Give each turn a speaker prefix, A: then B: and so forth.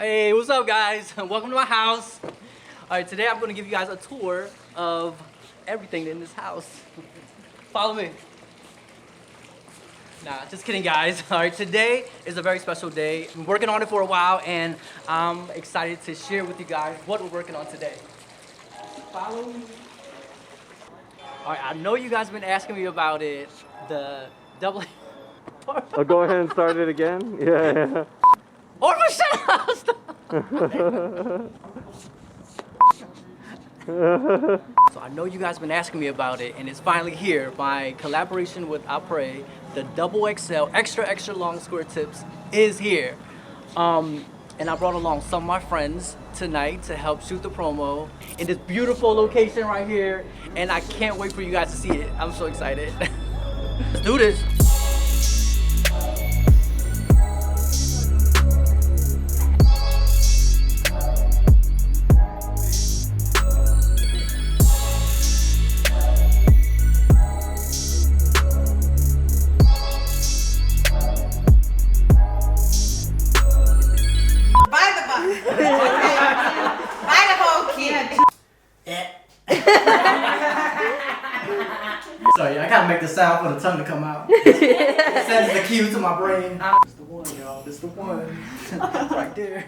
A: Hey, what's up guys? Welcome to my house. Alright, today I'm going to give you guys a tour of everything in this house. Follow me. Nah, just kidding guys. Alright, today is a very special day. I've been working on it for a while and I'm excited to share with you guys what we're working on today. Follow me. Alright, I know you guys have been asking me about it. The double...
B: Oh, go ahead and start it again. Yeah.
A: Oh, shut up! So I know you guys have been asking me about it, and it's finally here. My collaboration with Aprés, the XXL extra long square tips is here. And I brought along some of my friends tonight to help shoot the promo in this beautiful location right here, and I can't wait for you guys to see it. I'm so excited. Let's do this. Sorry, I gotta make the sound for the tongue to come out. It sends the cue to my brain. This the one, y'all. This the one. Right there.